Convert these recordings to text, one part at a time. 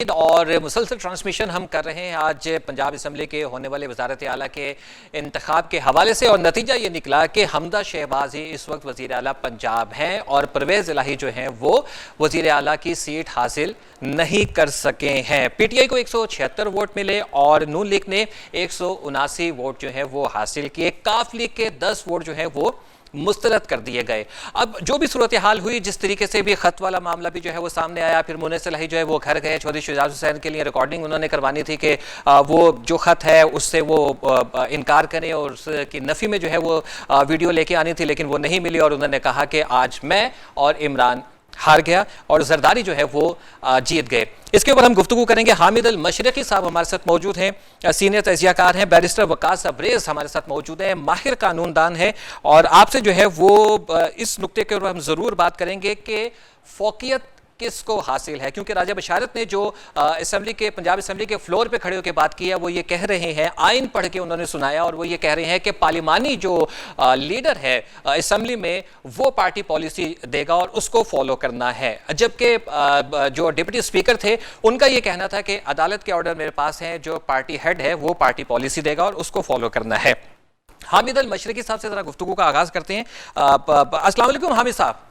और मुसलसल ट्रांसमिशन हम कर रहे हैं आज पंजाब असम्बली के होने वाले वजारत आला के इंतखाब के हवाले से। और नतीजा ये निकला कि हमदा शहबाज ही इस वक्त वज़ीर आला पंजाब हैं और परवेज़ इलाही जो हैं वो वज़ीर आला की सीट हासिल नहीं कर सके हैं। पीटीआई को 176 वोट मिले और नून लीग ने 179 वोट जो है वो हासिल किए। काफ लीग के 10 वोट जो है वो मुस्तरद कर दिए गए। अब जो भी सूरत हाल हुई, जिस तरीके से भी खत वाला मामला भी जो है वो सामने आया, फिर मुनीस इलाही जो है वो घर गए, चौधरी शुजात हुसैन के लिए रिकॉर्डिंग उन्होंने करवानी थी कि वो जो खत है उससे वो इनकार करें और उसकी नफ़ी में जो है वो वीडियो लेके आनी थी, लेकिन वो नहीं मिली और उन्होंने कहा कि आज मैं और इमरान हार गया और जरदारी जो है वो जीत गए। इसके ऊपर हम गुफ्तगू करेंगे। हामिद अल मशरकी साहब हमारे साथ मौजूद हैं, सीनियर तजियाकार हैं। बैरिस्टर वकास अब्रेज हमारे साथ मौजूद हैं, माहिर कानूनदान है। और आपसे जो है वो इस नुक्ते के ऊपर हम ज़रूर बात करेंगे कि फ़ौक़ियत किसको हासिल है, क्योंकि राजा बशारत ने जो असेंबली के पंजाब असेंबली के फ्लोर पे खड़े होकर बात की है वो ये कह रहे हैं, आइन पढ़ के उन्होंने सुनाया और वो ये कह रहे हैं कि पार्लिमानी जो लीडर है असेंबली में वो पार्टी पॉलिसी देगा और उसको फॉलो करना है। जबकि जो डिप्टी स्पीकर थे उनका ये कहना था कि अदालत के ऑर्डर मेरे पास हैं, जो पार्टी हेड है वो पार्टी पॉलिसी देगा और उसको फॉलो करना है। हामिद अल मशरकी साहब से जरा गुफ्तगू का आगाज करते हैं। अस्सलाम वालेकुम हामिद साहब।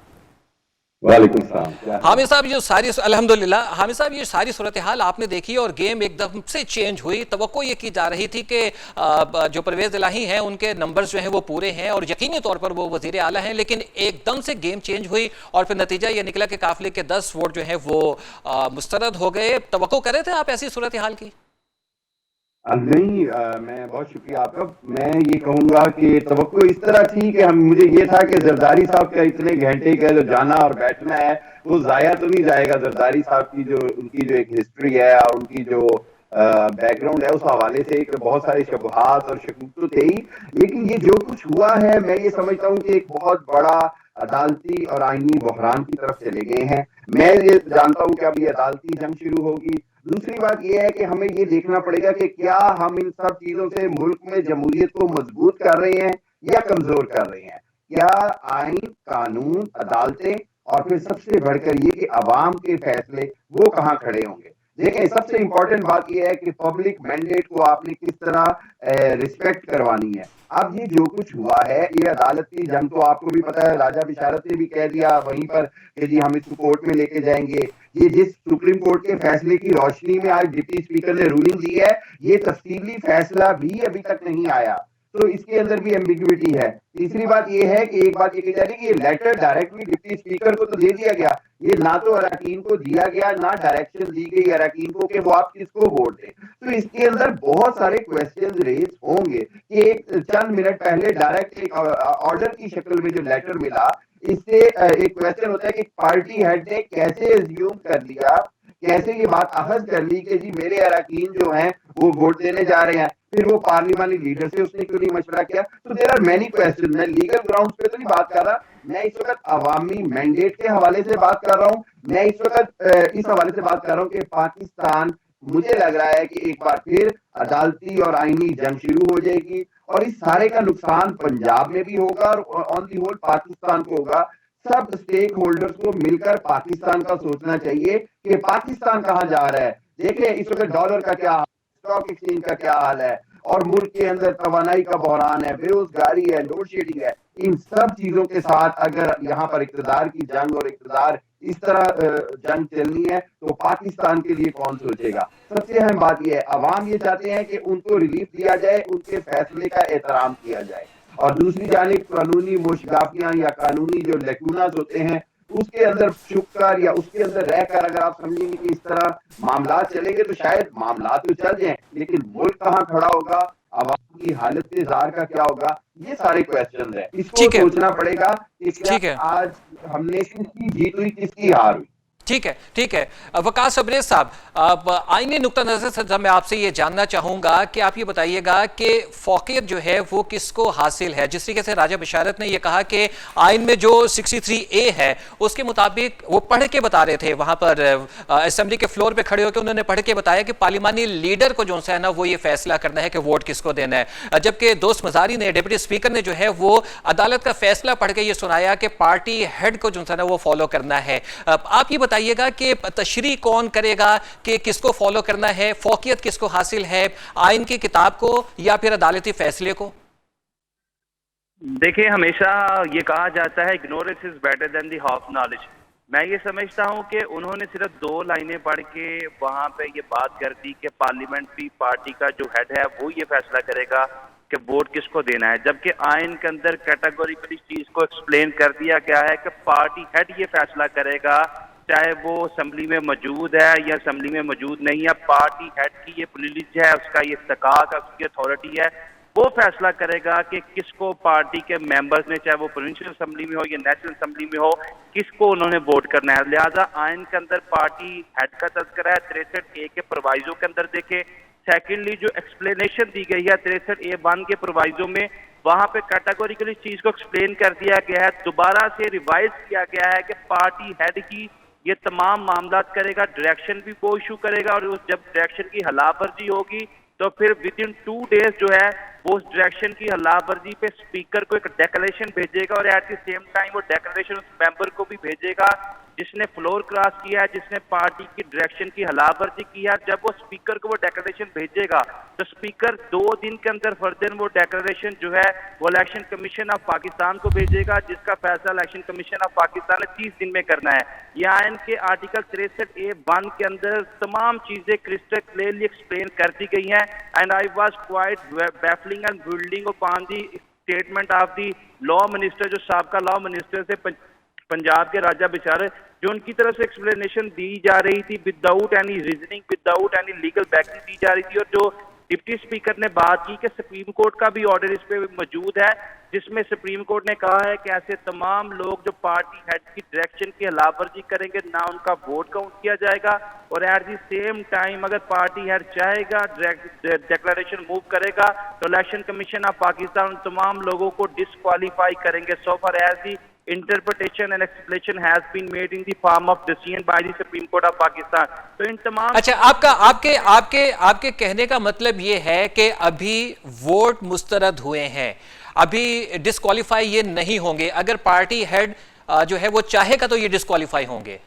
वालेकुम सलाम। हामिद साहब ये सारी अल्हम्दुलिल्लाह हामिद साहब ये सारी सूरत हाल आपने देखी और गेम एकदम से चेंज हुई। तवक्को ये की जा रही थी कि जो परवेज़ इलाही हैं उनके नंबर्स जो हैं वो पूरे हैं और यकीनी तौर पर वो वज़ीर आला हैं, लेकिन एकदम से गेम चेंज हुई और फिर नतीजा ये निकला कि काफ लीग के 10 वोट जो हैं वो मुस्तरद हो गए। तवक्को कर रहे थे आप ऐसी सूरत हाल की? नहीं, मैं बहुत शुक्रिया आपका। मैं ये कहूंगा कि तवक्को इस तरह थी कि मुझे ये था कि जरदारी साहब का इतने घंटे का जो जाना और बैठना है वो जाया तो नहीं जाएगा। जरदारी साहब की जो उनकी जो एक हिस्ट्री है और उनकी जो बैकग्राउंड है उस हवाले से एक बहुत सारे शबहात और शकूक तो थे ही, लेकिन ये जो कुछ हुआ है मैं ये समझता हूँ कि एक बहुत बड़ा अदालती और आईनी बहरान की तरफ चले गए हैं। मैं ये जानता हूँ कि अब ये अदालती जंग शुरू होगी। दूसरी बात यह है कि हमें ये देखना पड़ेगा कि क्या हम इन सब चीजों से मुल्क में जमहूरियत को मजबूत कर रहे हैं या कमजोर कर रहे हैं। क्या आइन, कानून, अदालतें और फिर सबसे बढ़कर ये कि अवाम के फैसले वो कहाँ खड़े होंगे। देखें, सबसे इंपॉर्टेंट बात यह है कि पब्लिक मैंडेट को आपने किस तरह रिस्पेक्ट करवानी है। अब ये जो कुछ हुआ है ये अदालत की जंग तो आपको भी पता है, राजा बिशारत ने भी कह दिया वहीं पर कि जी हम इसको कोर्ट में लेके जाएंगे। ये जिस सुप्रीम कोर्ट के फैसले की रोशनी में आज डिप्टी स्पीकर ने रूलिंग दी है, ये तफसीली फैसला भी अभी तक नहीं आया, तो इसके अंदर भी एम्बिग्विटी है। तीसरी बात यह है कि एक बात ये कही जा रही है कि ये लेटर डायरेक्टली डिप्टी स्पीकर को तो दे दिया गया, ये ना तो अरकान को दिया गया ना डायरेक्शन दी गई अरकान को कि वो आप किसको वोट दें। तो इसके अंदर बहुत सारे क्वेश्चन रेज होंगे कि एक चंद मिनट पहले डायरेक्ट एक ऑर्डर की शक्ल में जो लेटर मिला, इससे एक क्वेश्चन होता है कि पार्टी हेड ने कैसे एज्यूम कर लिया, कैसे ये बात अखज कर ली कि जी मेरे अरकान जो हैं वो वोट देने जा रहे हैं। फिर वो पार्लिमानी लीडर से उसने क्यों नहीं मशवरा किया। तो देयर आर मेनी क्वेश्चन। मैं लीगल ग्राउंड्स पे तो नहीं बात कर रहा, मैं इस वक्त अवामी मैंडेट के हवाले से बात कर रहा हूँ। मैं इस वक्त इस हवाले से बात कर रहा हूँ कि पाकिस्तान, मुझे लग रहा है कि एक बार फिर अदालती और आईनी जंग शुरू हो जाएगी और इस सारे का नुकसान पंजाब में भी होगा और ऑन दी होल पाकिस्तान को होगा। सब स्टेक होल्डर्स को मिलकर पाकिस्तान का सोचना चाहिए कि पाकिस्तान कहां जा रहा है। देखिए इस वक्त डॉलर का क्या हाल, स्टॉक एक्सचेंज का क्या हाल है और मुल्क के अंदर तवानाई का बहरान है, बेरोजगारी है, लोड शेडिंग है। इन सब चीजों के साथ अगर यहाँ पर इक्तदार की जंग और इक्तदार इस तरह जंग चलनी है तो पाकिस्तान के लिए कौन सोचेगा। सबसे अहम बात यह है, अवाम ये चाहते हैं कि उनको रिलीफ दिया जाए, उनके फैसले का एहतराम किया जाए। और दूसरी जानिब कानूनी मोशगाफियां या कानूनी जो लेकुनास होते हैं उसके अंदर छुपकर या उसके अंदर रहकर अगर आप समझेंगे कि इस तरह मामला चलेंगे तो शायद मामला तो चल जाए, लेकिन मुल्क कहाँ खड़ा होगा, आवाम की हालत जार का क्या होगा, ये सारे क्वेश्चन है। इसको सोचना पड़ेगा कि क्या आज हमने किसकी जीत हुई, किसकी हार हुई। ठीक है, ठीक है। वकास अब्रेज साहब, अब आईनी नुक्ता नजर से मैं आपसे ये जानना चाहूंगा कि आप ये बताइएगा कि फ़ौक़ियत जो है वो किसको हासिल है। जिस तरीके से राजा बिशारत ने ये कहा कि आइन में जो 63A है उसके मुताबिक वो पढ़ के बता रहे थे, वहां पर असेंबली के फ्लोर पे खड़े होकर उन्होंने पढ़ के बताया कि पार्लिमानी लीडर को जो है ना वो ये फैसला करना है कि वोट किसको देना है। जबकि दोस्त मजारी ने, डिप्टी स्पीकर ने जो है वो अदालत का फैसला पढ़ के ये सुनाया कि पार्टी हेड को जो है ना वो फॉलो करना है। आप ये बताइएगा कि तशरीह कौन करेगा कि किसको फॉलो करना है, फौकियत किसको हासिल है, आइन की किताब को या फिर अदालती फैसले को? देखिए, हमेशा ये कहा जाता है ignorance is better than the half knowledge. मैं ये समझता हूँ कि उन्होंने सिर्फ 2 लाइनें पढ़ के वहाँ पे ये बात कर दी कि पार्लियामेंट्री पार्टी का जो हेड है वो ये फैसला करेगा कि वोट किसको देना है, जबकि आइन के अंदर कैटेगोरिकली इस चीज को एक्सप्लेन कर दिया गया है कि पार्टी हेड ये फैसला करेगा, चाहे वो असेंबली में मौजूद है या असेंबली में मौजूद नहीं है। पार्टी हेड की ये प्रिविलेज है, उसका ये इख्तियार है, उसकी अथॉरिटी है, वो फैसला करेगा कि किसको पार्टी के मेंबर्स ने, चाहे वो प्रोविंशियल असेंबली में हो या नेशनल असेंबली में हो, किसको उन्होंने वोट करना है। लिहाजा आइन के अंदर पार्टी हेड का तज़किरा है 63A के प्रोवाइजो के अंदर। देखे, सेकेंडली जो एक्सप्लेनेशन दी गई है 63A(1) के प्रोवाइजो में, वहां पे कैटेगोरिकली इस चीज को एक्सप्लेन कर दिया गया है, दोबारा से रिवाइज किया गया है कि पार्टी हेड की ये तमाम मामला करेगा, डायरेक्शन भी वो इशू करेगा, और जब डायरेक्शन की खिलाफवर्जी होगी तो फिर विद इन 2 डेज जो है वो उस डायरेक्शन की खिलाफवर्जी पे स्पीकर को एक डेक्लेरेशन भेजेगा, और एट द सेम टाइम वो डेक्लेरेशन उस मेंबर को भी भेजेगा जिसने फ्लोर क्रॉस किया है, जिसने पार्टी की डायरेक्शन की खिलाफवर्जी की है। जब वो स्पीकर को वो डेक्लेरेशन भेजेगा तो स्पीकर 2 दिन के अंदर फर्दर वो डेक्लेरेशन जो है वो इलेक्शन कमीशन ऑफ पाकिस्तान को भेजेगा, जिसका फैसला इलेक्शन कमीशन ऑफ पाकिस्तान ने 30 दिन में करना है। यह आइन के आर्टिकल 63A(1) के अंदर तमाम चीजें क्रिस्टल क्लियरली एक्सप्लेन कर दी गई हैं। And I was quite baffling and building upon the statement of the law minister, जो साबका लॉ मिनिस्टर थे पंजाब के राजा बिचारे, जो उनकी तरफ से एक्सप्लेनेशन दी जा रही थी without any reasoning, without any legal backing दी जा रही थी, और जो डिप्टी स्पीकर ने बात की कि सुप्रीम कोर्ट का भी ऑर्डर इस पे मौजूद है, जिसमें सुप्रीम कोर्ट ने कहा है कि ऐसे तमाम लोग जो पार्टी हेड की डायरेक्शन की खिलाफवर्जी करेंगे ना उनका वोट काउंट किया जाएगा, और एट द सेम टाइम अगर पार्टी हेड चाहेगा डिक्लेरेशन मूव करेगा तो इलेक्शन कमीशन ऑफ पाकिस्तान उन तमाम लोगों को डिस्क्वालीफाई करेंगे, so far as the interpretation and explanation has been made in the form of decision by the Supreme Court of Pakistan। तो इन तमाम, अच्छा, आपका आपके आपके आपके कहने का मतलब ये है कि अभी वोट मुस्तरद हुए हैं, अभी डिस्क्वालीफाई ये नहीं होंगे, अगर पार्टी हेड जो है वो चाहेगा तो ये डिस्क्वालीफाई होंगे।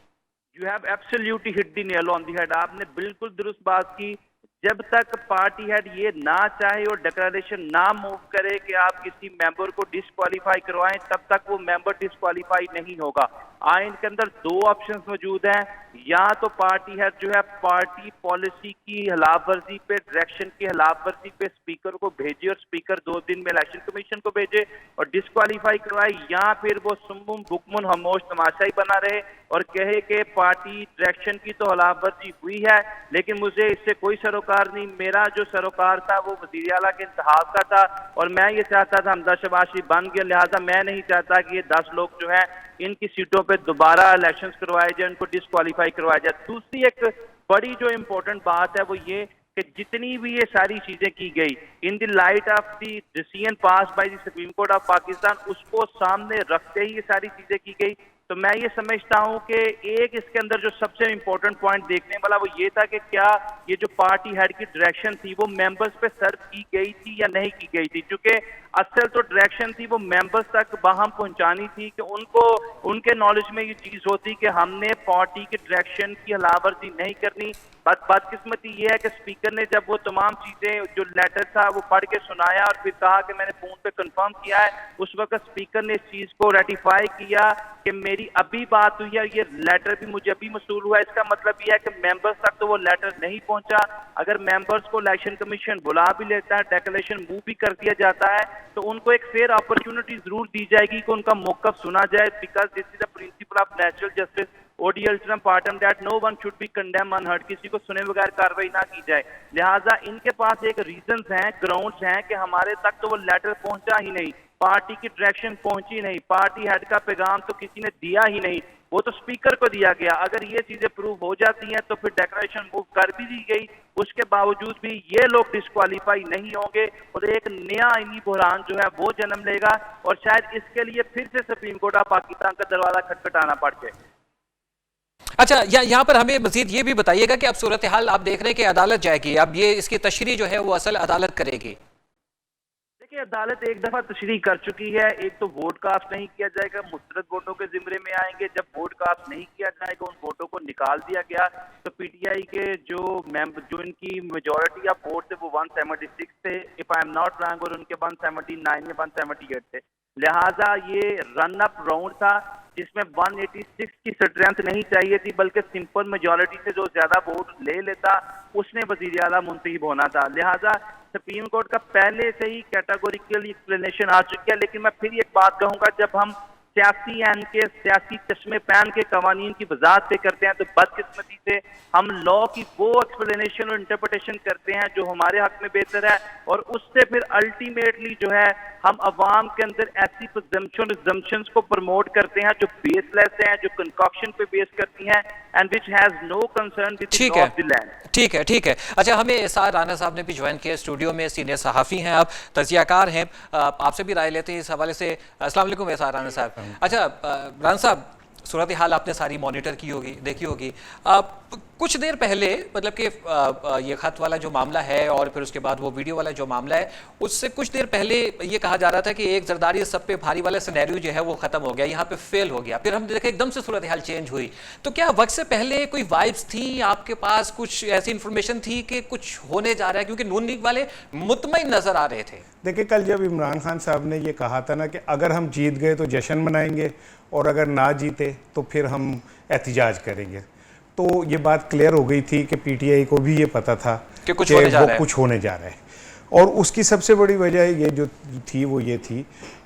You have absolutely hit the nail on the head. आपने बिल्कुल दुरुस्त बात की। जब तक पार्टी हेड ये ना चाहे और डिक्लेरेशन ना मूव करे कि आप किसी मेंबर को डिस्क्वालीफाई करवाएं, तब तक वो मेंबर डिस्क्वालीफाई नहीं होगा। आइन के अंदर 2 ऑप्शंस मौजूद हैं, या तो पार्टी हेड जो है पार्टी पॉलिसी की खिलाफवर्जी पे, डायरेक्शन की खिलाफवर्जी पे स्पीकर को भेजे और स्पीकर 2 दिन में इलेक्शन कमीशन को भेजे और डिस्क्वालीफाई करवाए, या फिर वो सुम्मुम बुकमुन खामोश तमाशाई बना रहे और कहे कि पार्टी डायरेक्शन की तो खिलाफवर्जी हुई है लेकिन मुझे इससे कोई सरोकार नहीं, मेरा जो सरोकार था वो वज़ीर आला के इंतखाब का था और मैं ये चाहता था हमजा शहबाज शरीफ बन गया, लिहाजा मैं नहीं चाहता कि ये 10 लोग जो है इनकी सीटों पे दोबारा इलेक्शंस करवाए जाए, उनको डिस्क्वालीफाई करवाया जाए। दूसरी एक बड़ी जो इम्पोर्टेंट बात है वो ये कि जितनी भी ये सारी चीजें की गई in the light of the decision pass by the supreme court of Pakistan, उसको सामने रखते ही ये सारी चीजें की गई। तो मैं ये समझता हूं कि एक इसके अंदर जो सबसे इम्पोर्टेंट पॉइंट देखने वाला वो ये था कि क्या ये जो पार्टी हेड की डायरेक्शन थी वो मेंबर्स पे सर्व की गई थी या नहीं की गई थी, क्योंकि असल तो डायरेक्शन थी वो मेंबर्स तक बाहम पहुंचानी थी कि उनको उनके नॉलेज में ये चीज होती कि हमने पार्टी की डायरेक्शन की खिलाफवर्जी नहीं करनी। बदकिस्मती ये है कि स्पीकर ने जब वो तमाम चीजें जो लेटर था वो पढ़ के सुनाया और फिर कहा कि मैंने फोन पे कंफर्म किया है, उस वक्त स्पीकर ने इस चीज को रेटिफाई किया कि मेरी अभी बात हुई है, ये लेटर भी मुझे अभी मसूल हुआ है। इसका मतलब यह है कि मेंबर्स तक तो वो लेटर नहीं पहुंचा। अगर मेंबर्स को इलेक्शन कमीशन बुला भी लेता है, डेक्लेरेशन मूव भी कर दिया जाता है, तो उनको एक फेयर अपॉर्चुनिटी जरूर दी जाएगी कि उनका मौकफ सुना जाए, because this is the principle of natural justice, audi alteram partem, that no one should be condemn unheard, किसी को सुने बगैर कार्रवाई ना की जाए। लिहाजा इनके पास एक रीजंस हैं, ग्राउंड्स हैं कि हमारे तक तो वो लेटर पहुंचा ही नहीं, पार्टी की डायरेक्शन पहुंची नहीं, पार्टी हेड का पैगाम तो किसी ने दिया ही नहीं, वो तो स्पीकर को दिया गया। अगर ये चीजें प्रूव हो जाती हैं तो फिर डेक्लेरेशन मूव कर भी दी गई, उसके बावजूद भी ये लोग डिस्क्वालीफाई नहीं होंगे और एक नया आईनी बहरान जो है वो जन्म लेगा और शायद इसके लिए फिर से सुप्रीम कोर्ट ऑफ पाकिस्तान का दरवाजा खटखटाना पड़ जाए। अच्छा, यहाँ पर हमें मजीद ये भी बताइएगा कि अब सूरत हाल आप देख रहे हैं कि अदालत जाएगी, अब ये इसकी तशरीह जो है वो असल अदालत करेगी। देखिए, अदालत एक दफा तशरीह कर चुकी है। एक तो वोट कास्ट नहीं किया जाएगा, मुस्तरद वोटों के जिम्मे में आएंगे। जब वोट कास्ट नहीं किया जाएगा, उन वोटों को निकाल दिया गया, तो पीटीआई के जो इनकी मेजोरिटी ऑफ वोट थे वो 176 थे if I am not wrong, और उनके 179 या 178 थे। लिहाजा ये रन अप राउंड था जिसमें 186 की स्ट्रेंथ नहीं चाहिए थी, बल्कि सिंपल मेजॉरिटी से जो ज्यादा वोट ले लेता उसने वजीर आला मुंतखब होना था। लिहाजा सुप्रीम कोर्ट का पहले से ही कैटेगोरिकल एक्सप्लेनेशन आ चुकी है। लेकिन मैं फिर एक बात कहूंगा, जब हम सियासी एन के सियासी चश्मे पैन के कवानीन की वजाहत पे करते हैं, तो बदकिस्मती से हम लॉ की वो एक्सप्लेनेशन और इंटरप्रिटेशन करते हैं जो हमारे हक में बेहतर है, और उससे फिर अल्टीमेटली जो है हम अवाम के अंदर ऐसी प्रिजम्पशंस को प्रमोट करते हैं जो बेसलेस हैं, जो कंकॉक्शन पे बेस करती हैं, and which has no concern with the law of the land. ठीक है। अच्छा, हमें एसआर राना साहब ने भी ज्वाइन किया स्टूडियो में, सीनियर सहाफ़ी हैं, आप तजियाकार हैं, आपसे भी राय लेते हैं इस हवाले से। अस्सलाम वालेकुम एसआर राना साहब। अच्छा राना साहब, सूरत हाल आपने सारी मॉनिटर की होगी, देखी होगी। कुछ देर पहले, मतलब कि ये खत वाला जो मामला है और फिर उसके बाद वो वीडियो वाला जो मामला है, उससे कुछ देर पहले ये कहा जा रहा था कि एक जरदारी सब पे भारी वाला सिनेरियो जो है वो खत्म हो गया, यहाँ पे फेल हो गया। फिर हम देखे एकदम से सूरत हाल चेंज हुई। तो क्या वक्त से पहले कोई वाइब्स थी आपके पास, कुछ ऐसी इंफॉर्मेशन थी कि कुछ होने जा रहा है? क्योंकि नून लीग वाले मुतमईन नजर आ रहे थे। देखिए, कल जब इमरान खान साहब ने ये कहा था ना कि अगर हम जीत गए तो जश्न मनाएंगे और अगर ना जीते तो फिर हम एहतिजाज करेंगे, तो ये बात क्लियर हो गई थी कि पीटीआई को भी ये पता था कि कुछ होने जा रहा है। और उसकी सबसे बड़ी वजह ये जो थी वो ये थी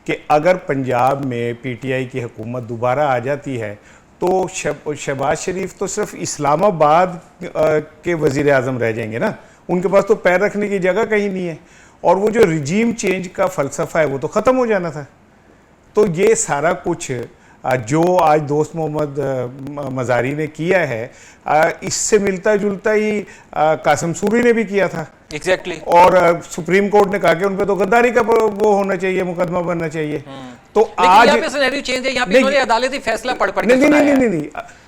कि अगर पंजाब में पीटीआई की हुकूमत दोबारा आ जाती है तो शहबाज शरीफ तो सिर्फ इस्लामाबाद के वज़ीर आज़म रह जाएंगे ना, उनके पास तो पैर रखने की जगह कहीं नहीं है, और वो जो रिजीम चेंज का फ़लसफ़ा है वो तो ख़त्म हो जाना था। तो ये सारा कुछ जो आज दोस्त मोहम्मद मज़ारी ने किया है, इससे मिलता जुलता ही कासिम सूरी ने भी किया था। एग्जैक्टली। और सुप्रीम कोर्ट ने कहा कि उन पे तो गद्दारी का वो होना चाहिए, मुकदमा बनना चाहिए। तो आज यहाँ पे सिनेरियो चेंज है, यहाँ पे इन्होंने अदालती फैसला पढ़ के नहीं,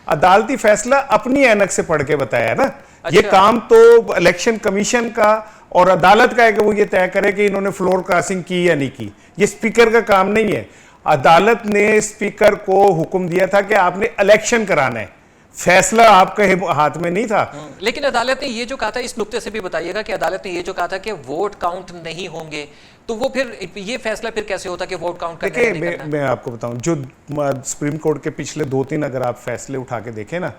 अदालती फैसला अपनी ऐनक से पढ़ के बताया ना। ये काम तो इलेक्शन कमीशन का और अदालत का है कि वो ये तय करे कि इन्होंने फ्लोर क्रॉसिंग की या नहीं की। ये स्पीकर का काम नहीं है। अदालत ने स्पीकर को हुक्म दिया था कि आपने इलेक्शन कराना है, फैसला आपके हाथ में नहीं था। लेकिन अदालत ने ये जो कहा था, इस नुक्ते से भी बताइएगा कि अदालत ने ये जो कहा था कि वोट काउंट नहीं होंगे, तो वो फिर ये फैसला फिर कैसे होता कि वोट काउंट करना है, नहीं करना? मैं आपको बताऊं, जो सुप्रीम कोर्ट के पिछले 2-3 अगर आप फैसले उठा के देखें ना,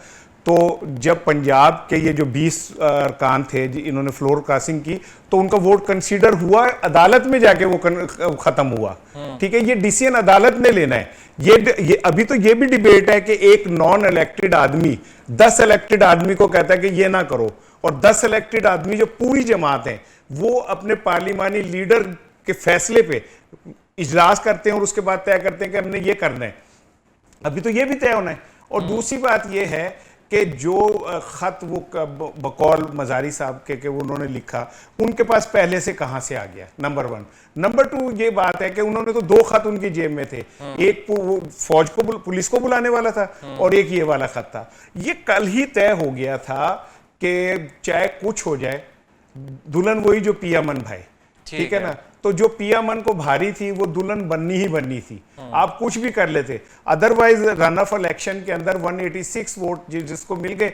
तो जब पंजाब के ये जो 20 अरकान थे इन्होंने फ्लोर क्रॉसिंग की, तो उनका वोट कंसीडर हुआ, अदालत में जाके वो खत्म हुआ। ठीक है, ये डिसीजन अदालत ने लेना है। ये अभी तो ये भी डिबेट है कि एक नॉन इलेक्टेड आदमी 10 इलेक्टेड आदमी को कहता है कि ये ना करो, और 10 इलेक्टेड आदमी जो पूरी जमात है वो अपने पार्लिमानी लीडर के फैसले पे इजलास करते हैं और उसके बाद तय करते हैं कि हमने ये करना है। अभी तो ये भी तय होना है। और दूसरी बात ये है कि जो खत वो बकौल मज़ारी साहब के उन्होंने लिखा, उनके पास पहले से कहां से आ गया, नंबर 1। नंबर 2 ये बात है कि उन्होंने तो 2 खत उनकी जेब में थे, एक फौज को पुलिस को बुलाने वाला था और एक ये वाला खत था। ये कल ही तय हो गया था कि चाहे कुछ हो जाए, दुल्हन वही जो पिया मन भाई, ठीक है ना। तो जो पिया मन को भारी थी वो दुल्हन बननी ही बननी थी, आप कुछ भी कर लेते। अदरवाइज रन ऑफ इलेक्शन के अंदर 186 वोट जिसको मिल गए,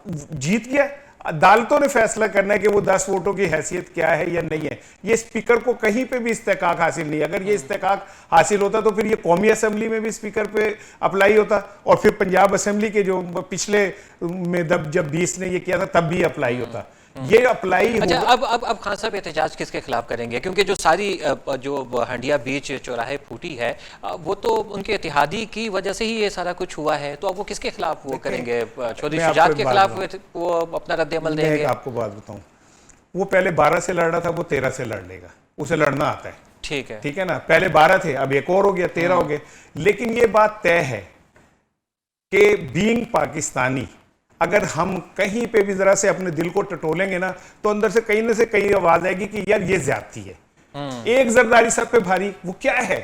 जीत गया। अदालतों ने फैसला करना है कि वो 10 वोटों की हैसियत क्या है या नहीं है। ये स्पीकर को कहीं पे भी इस्तेकाक हासिल नहीं। अगर ये इस्तेकाक हासिल होता तो फिर ये कौमी असेंबली में भी स्पीकर पे अप्लाई होता, और फिर पंजाब असेंबली के जो पिछले में जब 20 ने ये किया था तब भी अप्लाई होता। ये अप्लाई। अच्छा, अब खान साहब एहतजाज किसके खिलाफ करेंगे? क्योंकि जो सारी जो हंडिया बीच चौराहे फूटी है वो तो उनके इत्तेहादी की वजह से ही ये सारा कुछ हुआ है, तो अब वो किसके खिलाफ वो करेंगे? चौधरी शुजात के खिलाफ वो अपना रद्द-ए-अमल देंगे? मैं आपको बात बताऊं, वो पहले 12 से लड़ रहा था, वो 13 से लड़ लेगा, उसे लड़ना आता है। ठीक है ना। पहले 12 थे, अब एक और हो गया, 13 हो गए। लेकिन ये बात तय है कि बीइंग पाकिस्तानी, अगर हम कहीं पे भी जरा से अपने दिल को टटोलेंगे ना, तो अंदर से कहीं न से कहीं आवाज आएगी कि यार ये ज्यादती है। एक जरदारी सब पे भारी, वो क्या है?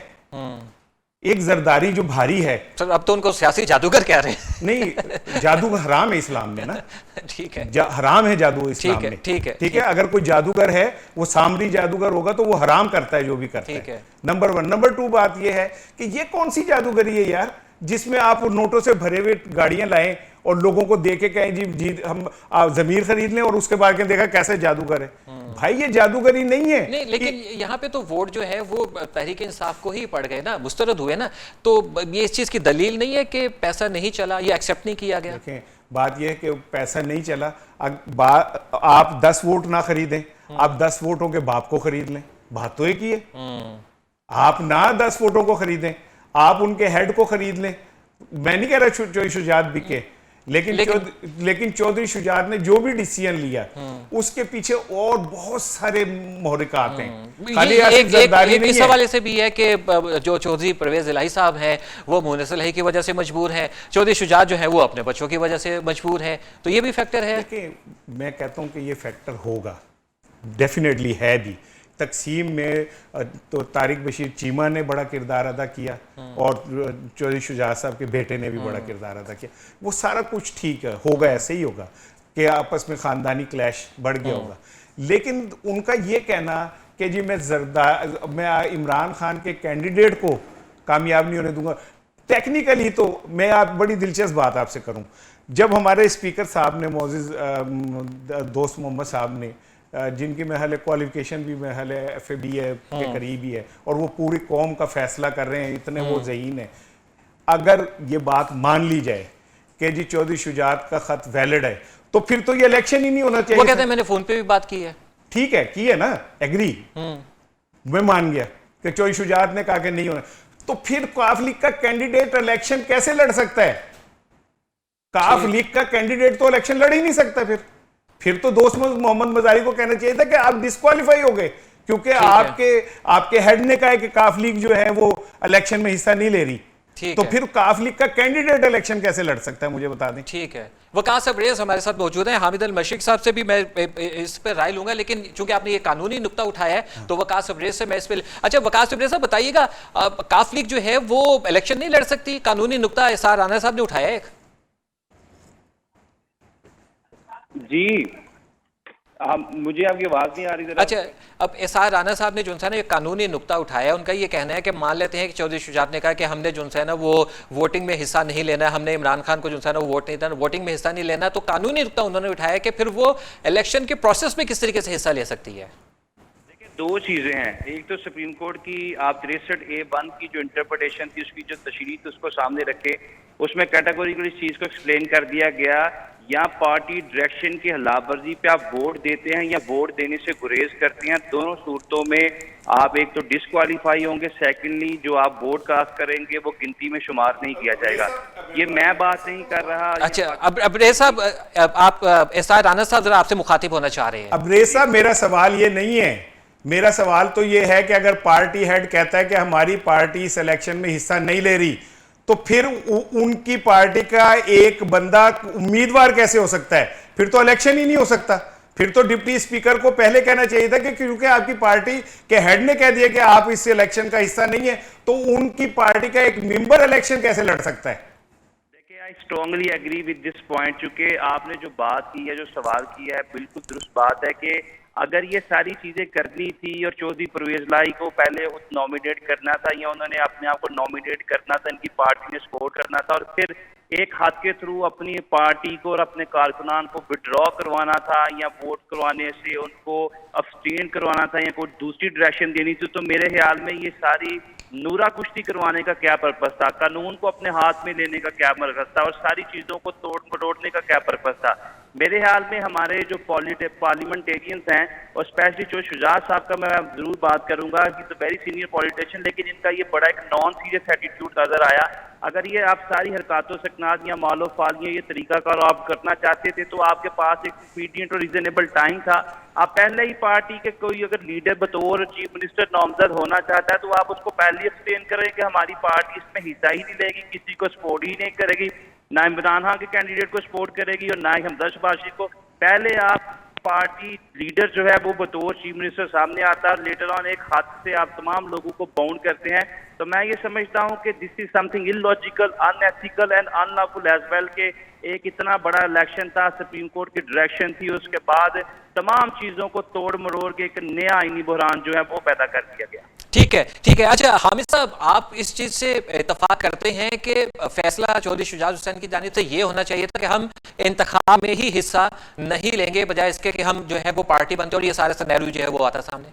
एक जरदारी जो भारी है। सर अब तो उनको सियासी जादूगर कह रहे हैं। नहीं, जादू हराम है इस्लाम में ना। ठीक है, हराम है जादू इस्लाम ठीक है, में। ठीक है, ठीक है, अगर कोई जादूगर है वो सामरी जादूगर होगा तो वो हराम करता है जो भी करता ठीक है। है। नंबर 1। नंबर 2 बात ये है कि ये कौन सी जादूगरी है यार, जिसमें आप नोटों से भरे हुए गाड़ियां लाएं और लोगों को देके कहें जी जी हम जमीर खरीद लें और उसके बाद देखा कैसे जादूगर है। भाई ये जादूगरी नहीं है। नहीं, लेकिन यहाँ पे तो वोट जो है वो तहरीक इंसाफ को ही पड़ गए ना, मुस्तरद हुए ना, तो ये इस चीज की दलील नहीं है कि पैसा नहीं चला, ये एक्सेप्ट नहीं किया गया। देखें, बात यह है कि पैसा नहीं चला। आप 10 वोट ना खरीदें, आप 10 वोटों के बाप को खरीद लें, बात तो एक ही है। आप ना 10 वोटों को खरीदें, आप उनके हेड को खरीद लें। मैं नहीं कह रहा चौधरी शुजात बिके, लेकिन चौधरी शुजात ने जो भी डिसीजन लिया उसके पीछे और बहुत सारे महरिकात हैं। खाली एक जरदारी नहीं इस है। हवाले से भी है कि जो चौधरी परवेज इलाही साहब हैं वो मुहनिस इलाही की वजह से मजबूर हैं, चौधरी शुजात जो है वो अपने बच्चों की वजह से मजबूर है, तो ये भी फैक्टर है। देखिए, मैं कहता हूं कि ये फैक्टर होगा, डेफिनेटली है भी। तकसीम में तो तारिक बशीर चीमा ने बड़ा किरदार अदा किया और चौधरी शुजात साहब के बेटे ने भी बड़ा किरदार अदा किया। वो सारा कुछ ठीक है, होगा, ऐसे ही होगा कि आपस में खानदानी क्लैश बढ़ गया होगा। लेकिन उनका ये कहना कि जी मैं इमरान खान के कैंडिडेट को कामयाब नहीं होने दूंगा, टेक्निकली तो मैं आप बड़ी दिलचस्प बात आपसे करूं। जब हमारे स्पीकर साहब ने मोअज़्ज़िज़ दोस्त मोहम्मद साहब ने, जिनकी महल क्वालिफिकेशन भी महल FABA के करीब ही है और वो पूरी कौम का फैसला कर रहे हैं, इतने वो ज़हीन है, अगर ये बात मान ली जाए कि जी चौधरी शुजात का खत वैलिड है तो फिर तो ये इलेक्शन ही नहीं होना चाहिए। वो कहते हैं मैंने फोन पे भी बात की है। ठीक है, की है ना, एग्री, मैं मान गया कि चौधरी शुजात ने कहा कि नहीं होना, तो फिर काफ लीग का कैंडिडेट इलेक्शन कैसे लड़ सकता है? काफ लीग का कैंडिडेट तो इलेक्शन लड़ ही नहीं सकता। फिर तो दोस्त मोहम्मद मजारी को कहना चाहिए था कि आप डिस्क्वालीफाई हो गए, क्योंकि आपके हेड ने कहा है कि काफ लीग जो है वो इलेक्शन में हिस्सा नहीं ले रही। तो फिर काफ लीग का कैंडिडेट इलेक्शन कैसे लड़ सकता है, मुझे बता दें। ठीक है, वकास अब्रेज हमारे साथ मौजूद हैं। हामिद अल मशीक साहब से भी मैं इस पर राय लूंगा, लेकिन चूंकि आपने ये कानूनी नुक्ता उठाया है तो वकास अब्रेज से मैं इस पर। अच्छा वकास अब्रेज साहब बताइएगा, काफ लीग जो है वो इलेक्शन नहीं लड़ सकती, कानूनी नुक्ता एसआर राना साहब ने उठाया है। जी मुझे आपकी आवाज नहीं आ रही जरा। अच्छा, अब एसआर राना साहब ने जो है ना एक कानूनी नुक्ता उठाया है, उनका ये कहना है कि मान लेते हैं कि चौधरी शुजात ने कहा कि हमने जो है ना वो वोटिंग में हिस्सा नहीं लेना है, हमने इमरान खान को जो है ना वोट नहीं देना, वोटिंग में हिस्सा नहीं लेना, तो कानूनी नुक्ता उन्होंने उठाया कि फिर वो इलेक्शन के प्रोसेस में किस तरीके से हिस्सा ले सकती है। देखिए, दो चीजें हैं, एक तो सुप्रीम कोर्ट की आप 63A(1) की जो इंटरप्रिटेशन थी, उसकी जो तशरीह थी उसको सामने रखे, उसमें कैटेगोरिकली इस चीज को एक्सप्लेन कर दिया गया, या पार्टी डायरेक्शन की खिलाफवर्जी पे आप वोट देते हैं या वोट देने से गुरेज करते हैं, दोनों सूरतों में आप एक तो डिस्क्वालीफाई होंगे, सेकेंडली जो आप वोट कास्ट करेंगे वो गिनती में शुमार नहीं किया जाएगा। ये मैं बात नहीं कर रहा। अच्छा, अब अब्रेज साहब, आप एसआर राना साहब जरा आपसे मुखातिब होना चाह रहे हैं। अब्रेज साहब, मेरा सवाल ये नहीं है, मेरा सवाल तो ये है कि अगर पार्टी हेड कहता है कि हमारी पार्टी इस इलेक्शन में हिस्सा नहीं ले रही, तो फिर उनकी पार्टी का एक बंदा उम्मीदवार कैसे हो सकता है? फिर तो इलेक्शन ही नहीं हो सकता। फिर तो डिप्टी स्पीकर को पहले कहना चाहिए था कि क्योंकि आपकी पार्टी के हेड ने कह दिया कि आप इस इलेक्शन का हिस्सा नहीं है, तो उनकी पार्टी का एक मेंबर इलेक्शन कैसे लड़ सकता है? देखिए, I strongly agree with this point. चूंकि आपने जो बात की है, जो सवाल किया है, बिल्कुल दुरुस्त बात है कि अगर ये सारी चीजें करनी थी और चौधरी परवेज इलाही को पहले नॉमिनेट करना था या उन्होंने अपने आप को नॉमिनेट करना था, इनकी पार्टी ने सपोर्ट करना था और फिर एक हाथ के थ्रू अपनी पार्टी को और अपने कारकुनान को विड्रॉ करवाना था या वोट करवाने से उनको अब्सटेन करवाना था या कोई दूसरी डायरेक्शन देनी थी, तो मेरे ख्याल में ये सारी नूरा कुश्ती करवाने का क्या पर्पस था, कानून को अपने हाथ में लेने का क्या पर्पस था और सारी चीजों को तोड़ मरोड़ने का क्या पर्पस था। मेरे ख्याल में हमारे जो पार्लियामेंटेरियंस हैं और स्पेशली जो शुजात साहब का मैं जरूर बात करूंगा कि तो वेरी सीनियर पॉलिटिशियन, लेकिन इनका ये बड़ा एक नॉन सीरियस एटीट्यूड नजर आया। अगर ये आप सारी हरकतों सकनात या मालो फालियाँ ये तरीकाकार आप करना चाहते थे तो आपके पास एक एक्सपीडिएंट और रीजनेबल टाइम था। आप पहले ही पार्टी के कोई अगर लीडर बतौर चीफ मिनिस्टर नामजद होना चाहता है तो आप उसको पहले ही एक्सप्लेन करें कि हमारी पार्टी इसमें हिस्सा ही नहीं लेगी, किसी को सपोर्ट ही नहीं करेगी, ना इमरान खान के कैंडिडेट को सपोर्ट करेगी और ना ही हमदर्द बाशी को। पहले आप पार्टी लीडर जो है वो बतौर चीफ मिनिस्टर सामने आता है, लेटर ऑन एक हाथ से आप तमाम लोगों को बाउंड करते हैं, तो मैं ये समझता हूं कि this is something illogical, unethical and unlawful as well के एक इतना बड़ा इलेक्शन था, सुप्रीम कोर्ट की डायरेक्शन थी, उसके बाद तमाम चीजों को तोड़ मरोड़ के एक नया आईनी बहरान जो है वो पैदा कर दिया गया। ठीक है, ठीक है। अच्छा हामिद साहब, आप इस चीज से इत्तेफाक करते हैं कि फैसला चौधरी शुजात हुसैन की जानिब से ये होना चाहिए था कि हम इंतखाब में ही हिस्सा नहीं लेंगे, बजाय इसके कि हम जो है वो पार्टी बनते और ये सारे सिनेरियो जो है वो आता सामने?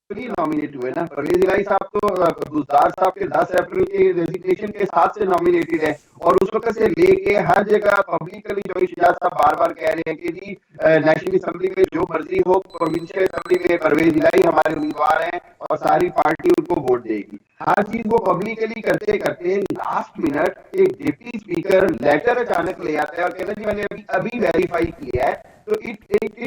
नॉमिनेट हुए ना, परवेज इलाही साहब तो गुलजार साहब के 10 अप्रैल के रेजिग्नेशन के साथ से नॉमिनेटेड है, और उस वक्त से लेके हर जगह पब्लिकली चौधरी शुजात साहब बार बार कह रहे हैं कि जी नेशनल असेंबली में जो मर्जी हो, प्रोविंशियल असेंबली में परवेज इलाही हमारे उम्मीदवार हैं और सारी पार्टी उनको वोट देगी। हर चीज वो पब्लिकली करते करते लास्ट मिनट एक डिप्टी स्पीकर लेटर अचानक ले आता है और कहता है जी मैंने अभी वेरीफाई किया है, तो it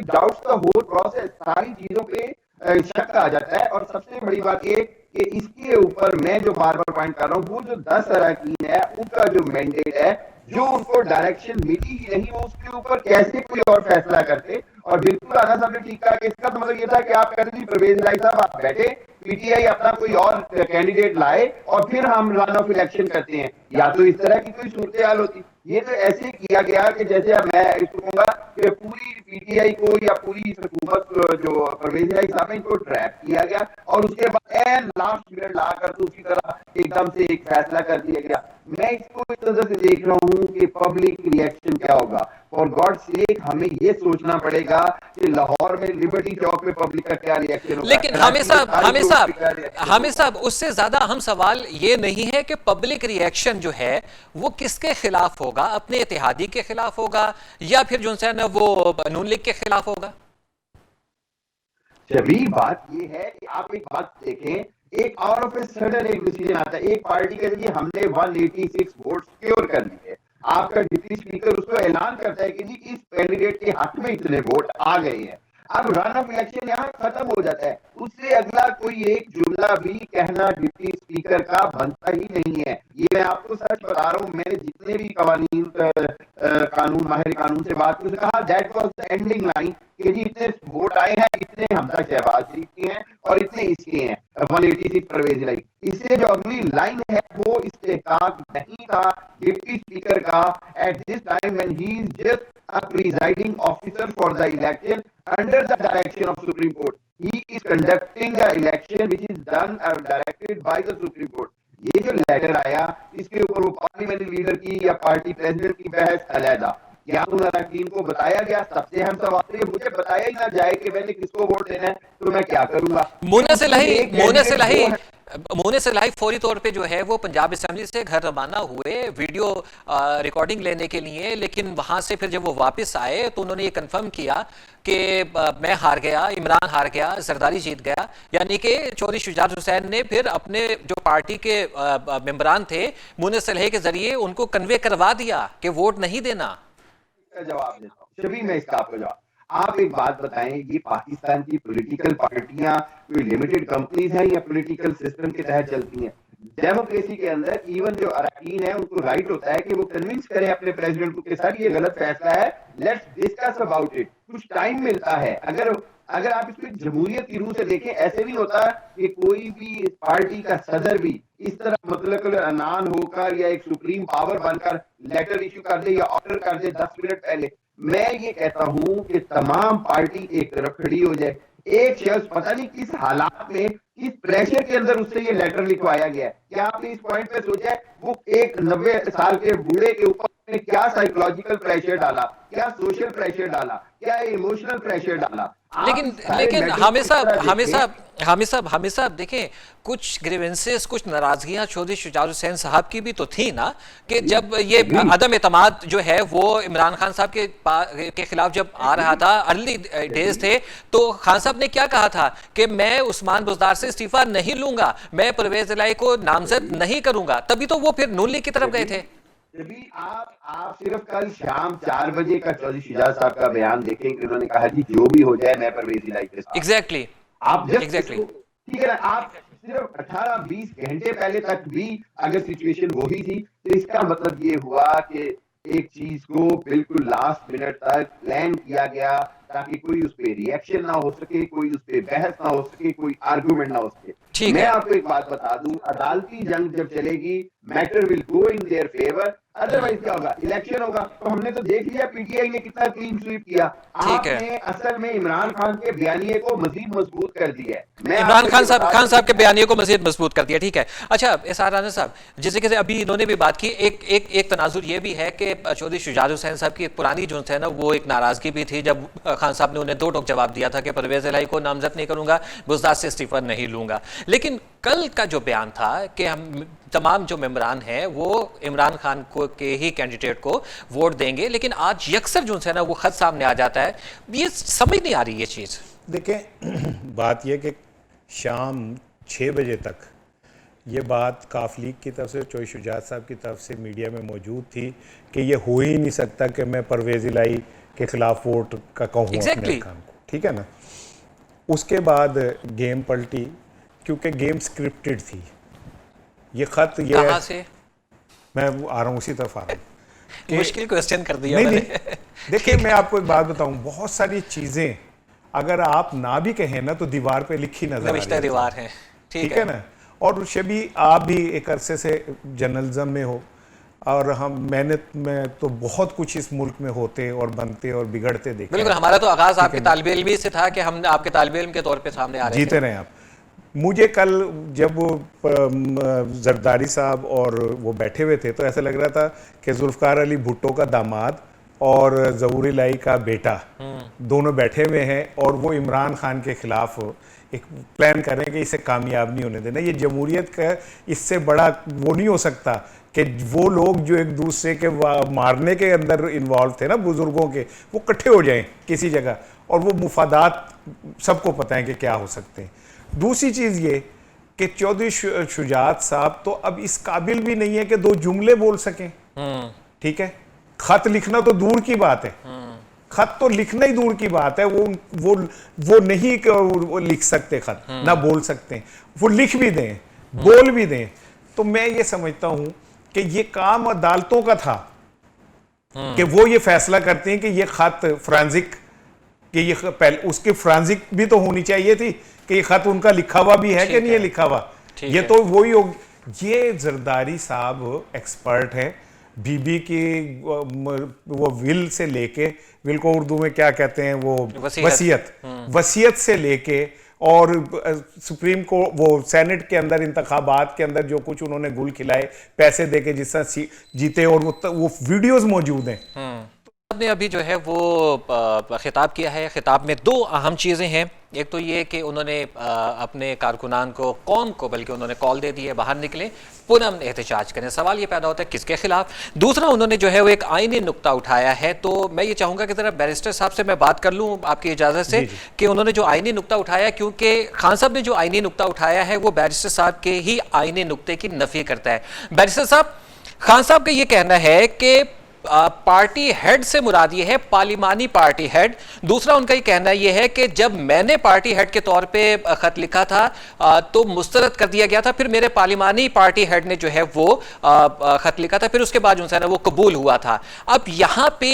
doubts the whole process, सारी चीजों पे शक आ जाता है। और सबसे बड़ी बात ये कि इसके ऊपर मैं जो बार बार पॉइंट कर रहा हूँ, वो जो 10 अरकान है उनका जो मैंडेट है, जो उनको डायरेक्शन मिली ही नहीं, वो उसके ऊपर कैसे कोई और फैसला करते। और बिल्कुल राणा साहब ने ठीक कहा कि इसका तो मतलब ये था कि आप कहते जी परवेज इलाही साहब आप बैठे, पीटीआई अपना कोई और कैंडिडेट लाए और फिर हम रन ऑफ इलेक्शन करते हैं, या तो इस तरह की कोई सूरत हाल होती। ये तो ऐसे किया गया कि जैसे अब मैं इसको कहूंगा कि पूरी पीटीआई को या पूरी हुकूमत जो परवेज इलाही साहब है इनको ट्रैप किया गया, और उसके बाद एंड लास्ट मिनट लाकर तो उसी तरह एकदम से एक फैसला कर दिया गया। मैं इसको इस तरह से देख रहा हूँ कि पब्लिक रिएक्शन क्या होगा। फॉर गॉड सेक हमें ये सोचना पड़ेगा कि लाहौर में लिबर्टी चौक पे पब्लिक का क्या रिएक्शन होगा। लेकिन हामिद साहब उससे ज्यादा अहम सवाल ये नहीं है कि पब्लिक रिएक्शन जो है वो किसके खिलाफ होगा, अपने इत्तेहादी के खिलाफ होगा या फिर जो है ना वो नून लीग के खिलाफ होगा? जबी बात ये है कि आप एक बात देखें, एक आउट ऑफ ए सडन एक डिसीजन आता है, एक पार्टी के लिए हमने 186 वोट सिक्योर कर लिए, आपका डिप्टी स्पीकर उसको ऐलान करता है कि जी इस कैंडिडेट के हक में इतने वोट आ गए हैं। अब रन ऑफ इलेक्शन यहाँ खत्म हो जाता है, उससे अगला कोई एक जुमला भी कहना डिप्टी स्पीकर का बनता ही नहीं है। ये मैं आपको सच बता रहा हूँ, मैंने जितने भी कानून माहिर कानून से बात की, कहा that was the ending line कि जी इतने वोट आए हैं, इतने हमजा शहबाज शरीफ के हैं और इतने इसके हैं 186 परवेज इलाही। इससे जो अगली लाइन है वो इस्तेहकाक नहीं था डिप्टी स्पीकर का at this time when he is just a presiding officer for the election under the direction of Supreme Court. He is conducting the election which is done or directed by the Supreme Court. ये जो letter आया इसके ऊपर वो parliamentary leader की या party president की बहस अलहदा, या उन अरकान को बताया गया, सबसे हम सवाल है मुझे बताया ही ना जाए कि मैंने किसको वोट देना है तो मैं क्या करूंगा। मोने से लाही फौरी तौर पे जो है वो पंजाब असेंबली से घर रवाना हुए वीडियो रिकॉर्डिंग लेने के लिए, लेकिन वहां से फिर जब वो वापस आए तो उन्होंने ये कंफर्म किया कि मैं हार गया, इमरान हार गया, जरदारी जीत गया। यानी कि चौधरी शुजात हुसैन ने फिर अपने जो पार्टी के मेंबरान थे मोने सलहे के जरिए उनको कन्वे करवा दिया कि वोट नहीं देना। जवाब देता हूँ शबी, मैं इसका आपको जवाब, आप एक बात बताएं, ये पाकिस्तान की पॉलिटिकल पार्टियां कोई लिमिटेड कंपनीज हैं या पॉलिटिकल सिस्टम के तहत चलती हैं? डेमोक्रेसी के अंदर इवन जो अरकान है उनको राइट होता है कि वो कन्विंस करें अपने प्रेसिडेंट को कि सर ये गलत फैसला है, लेट्स डिस्कस अबाउट इट। कुछ टाइम मिलता है। अगर आप इसको जमहूरियत की रूह से देखें, ऐसे नहीं होता कि कोई भी पार्टी का सदर भी इस तरह मतलब अनान होकर या एक सुप्रीम पावर बनकर लेटर इश्यू कर दे या ऑर्डर कर दे 10 मिनट पहले। मैं ये कहता हूं कि तमाम पार्टी एक तरफ खड़ी हो जाए। एक शख्स पता नहीं किस हालात में, किस प्रेशर के अंदर उससे ये लेटर लिखवाया गया है। क्या आपने इस पॉइंट पे सोचा है वो एक 90 साल के बूढ़े के ऊपर क्या साइकोलॉजिकल प्रेशर डाला, क्या सोशल प्रेशर डाला, क्या इमोशनल प्रेशर डाला? लेकिन हामिद साहब देखें, कुछ ग्रीवेंसेस, कुछ नाराजगियां चौधरी शुजात हुसैन साहब की भी तो थी ना, कि जब ये अदम एतमाद जो है वो इमरान खान साहब के खिलाफ जब आ रहा था, अर्ली डेज थे, तो खान साहब ने क्या कहा था कि मैं उस्मान बुज़दार से इस्तीफा नहीं लूंगा, मैं परवेज इलाही को नामजद नहीं करूंगा। तभी तो वो फिर नून लीग की तरफ गए थे। आप सिर्फ कल शाम 4 बजे का चौधरी शुजात साहब का बयान देखें कि उन्होंने कहा जी जो भी हो जाए मैं परवेज इलाही के साथ। एग्जैक्टली आप ठीक है ना, आप सिर्फ 18-20 घंटे पहले तक भी अगर सिचुएशन वही थी, तो इसका मतलब ये हुआ कि एक चीज को बिल्कुल लास्ट मिनट तक प्लान किया गया ताकि कोई उस पर रिएक्शन ना हो सके, कोई उस पर बहस ना हो सके, कोई आर्गुमेंट ना हो सके। मैं आपको एक बात बता दूं, अदालती जंग जब चलेगी, matter will go in their favour, otherwise क्या होगा, इलेक्शन होगा। तो हमने तो देख लिया पीटीआई ने कितना क्लीन स्वीप किया। आपने असल में इमरान खान के बयानिए को मजीद मजबूत कर दिया है। इमरान खान साहब के बयानिए को मजीद मजबूत कर दिया, ठीक है। अच्छा एसआर राना साहब, जैसे कि अभी इन्होंने भी बात की, एक तनाजुर ये भी है कि चौधरी शुजात हुसैन साहब की एक पुरानी जो है ना, वो एक नाराजगी भी थी जब खान साहब ने उन्हें दो टोक जवाब दिया था कि परवेज इलाही को नामजद नहीं करूंगा, बुज़दार से इस्तीफा नहीं लूंगा। लेकिन कल का जो बयान था कि हम तमाम जो मेंबरान हैं वो इमरान खान को के ही कैंडिडेट को वोट देंगे, लेकिन आज यकसर जो है ना वो खत सामने आ जाता है। ये समझ नहीं आ रही ये चीज़। देखें, बात यह कि शाम 6 बजे तक ये बात काफ लीग की तरफ से, चौधरी शुजात साहब की तरफ से मीडिया में मौजूद थी कि ये हो ही नहीं सकता कि मैं परवेज इलाही के खिलाफ वोट का कहूँ अपने खान को, ठीक है ना। उसके बाद गेम पलटी, क्योंकि गेम स्क्रिप्टेड थी। ये खत ये कहाँ से? मैं आ रहा हूँ, उसी तरफ आ रहा हूँ। मुश्किल क्वेश्चन कर दिया नहीं, मैंने। नहीं। देखिए मैं आपको एक बात बताऊं, बहुत सारी चीजें अगर आप ना भी कहें ना तो दीवार पे लिखी नजर आ रही है, दीवार है, ठीक है ना। और शबी आप भी एक अरसे से जर्नलिज्म में हो, और मैं तो बहुत कुछ इस मुल्क में होते और बनते और बिगड़ते देखे। बिल्कुल, हमारा तो आगाज आपके तालिब इल्म से था कि हम आपके तालिब इल्म के तौर पे सामने आ रहे जीते रहे आप। मुझे कल जब जरदारी साहब और वो बैठे हुए थे तो ऐसा लग रहा था कि जुल्फ़कार अली भुट्टो का दामाद और ज़हूर इलाही का बेटा दोनों बैठे हुए हैं और वो इमरान खान के खिलाफ एक प्लान कर रहे हैं कि इसे कामयाब नहीं होने देना। ये जमहूरियत का इससे बड़ा वो नहीं हो सकता कि वो लोग जो एक दूसरे के मारने के अंदर इन्वॉल्व थे ना, बुजुर्गों के, वो इकट्ठे हो जाएं किसी जगह, और वो मुफादात सबको पता है कि क्या हो सकते हैं। दूसरी चीज़ ये कि चौधरी शुजात साहब तो अब इस काबिल भी नहीं है कि दो जुमले बोल सकें, ठीक है। खत लिखना तो दूर की बात है, खत तो लिखना ही दूर की बात है, वो नहीं वो लिख सकते खत, ना बोल सकते, वो लिख भी दें, बोल भी दें। तो मैं ये समझता हूं कि ये काम अदालतों का था कि वो ये फैसला करते हैं कि ये खत फ्रांजिक, कि ये पहले उसकी फ्रांजिक भी तो होनी चाहिए थी कि ये खत उनका लिखा हुआ भी है कि नहीं है लिखा हुआ। ये तो वही हो, ये जरदारी साहब एक्सपर्ट है बीबी की वो विल से लेके, विल को उर्दू में क्या कहते हैं, वो वसीयत से लेके, और सुप्रीम कोर्ट वो सेनेट के अंदर इंतखाबात के अंदर जो कुछ उन्होंने गुल खिलाए पैसे देके जिस तरह जीते, और वो वीडियोस मौजूद हैं। ने अभी जो है वो खिताब किया है। खिताब में दो अहम चीज़ें हैं। एक तो ये कि उन्होंने अपने कारकुनान को, कौम को बल्कि उन्होंने कॉल दे दी है बाहर निकले, पुनः एहतजाज करें। सवाल ये पैदा होता है किसके खिलाफ। दूसरा, उन्होंने जो है वो एक आईनी नुक्ता उठाया है। तो मैं ये चाहूँगा कि ज़रा बैरिस्टर साहब से मैं बात कर लूँ आपकी इजाज़त से कि उन्होंने जो आईनी नुक्ता उठाया, क्योंकि खान साहब ने जो आईनी नुक्ता उठाया है वो बैरिस्टर साहब के ही आईनी नुक्ते की नफ़ी करता है। बैरिस्टर साहब, खान साहब का ये कहना है कि पार्टी हेड से मुराद ये है पार्लिमानी पार्टी हेड। दूसरा उनका ये कहना ये है कि जब मैंने पार्टी हेड के तौर पे खत लिखा था तो मुस्तरद कर दिया गया था, फिर मेरे पार्लिमानी पार्टी हेड ने जो है वो खत लिखा था, फिर उसके बाद जो है ना वो कबूल हुआ था। अब यहाँ पे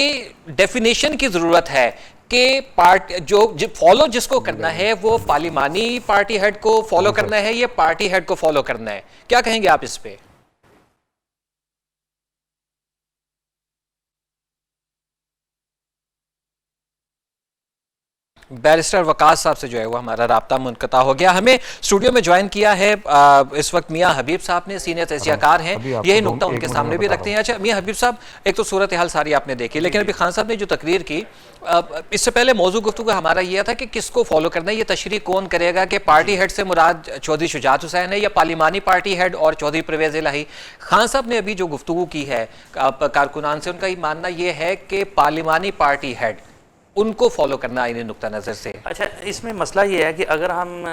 डेफिनेशन की जरूरत है कि पार्टी जो फॉलो जिसको करना है वो पार्लिमानी पार्टी हेड को फॉलो करना है या पार्टी हेड को फॉलो करना है। क्या कहेंगे आप इस पे? बैरिस्टर वकास साहब से जो है वो हमारा राब्ता मुनक़ता हो गया। हमें स्टूडियो में ज्वाइन किया है इस वक्त मियाँ हबीब साहब ने, सीनियर तजियाकार हैं। यही नुक्ता उनके सामने भी रखते हैं। अच्छा मियाँ हबीब साहब, एक तो सूरत हाल सारी आपने देखी, लेकिन अभी खान साहब ने जो तकरीर की, इससे पहले मौजू गुफ्तगू हमारा यह था कि किसको फॉलो करना है, ये तशरीह कौन करेगा कि पार्टी हेड से मुराद चौधरी शुजात हुसैन है या पार्लिमानी पार्टी हेड और चौधरी परवेज इलाही। खान साहब ने अभी जो गुफ्तगू की है कारकुनान से, उनका मानना यह है कि पार्लिमानी पार्टी हेड उनको फॉलो करना आईनी नुक्ता नज़र से। अच्छा, इसमें मसला ये है कि अगर हम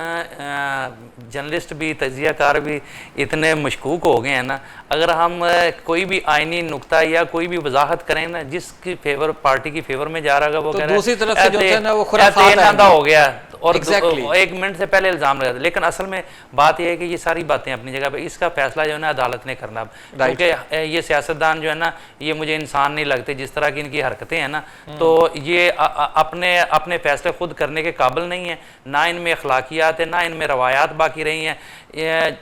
जर्नलिस्ट भी, तजियाकार भी इतने मशकूक हो गए हैं ना, अगर हम कोई भी आईनी नुक्ता या कोई भी वजाहत करें ना जिसकी फेवर पार्टी की फेवर में जा रहा है, वो तो कह रहा है दूसरी तरफ से जो है ना वो खुराफात हो गया, और Exactly. 1 मिनट से पहले इल्ज़ाम लगाते। लेकिन असल में बात यह है कि ये सारी बातें अपनी जगह पे, इसका फैसला जो है ना अदालत ने करना। क्योंकि ये सियासतदान जो है ना, ये मुझे इंसान नहीं लगते, जिस तरह की इनकी हरकतें हैं ना, तो ये अपने फैसले खुद करने के काबिल नहीं है, ना इनमें अखलाकियात है, ना इनमें रवायात बाकी रही हैं।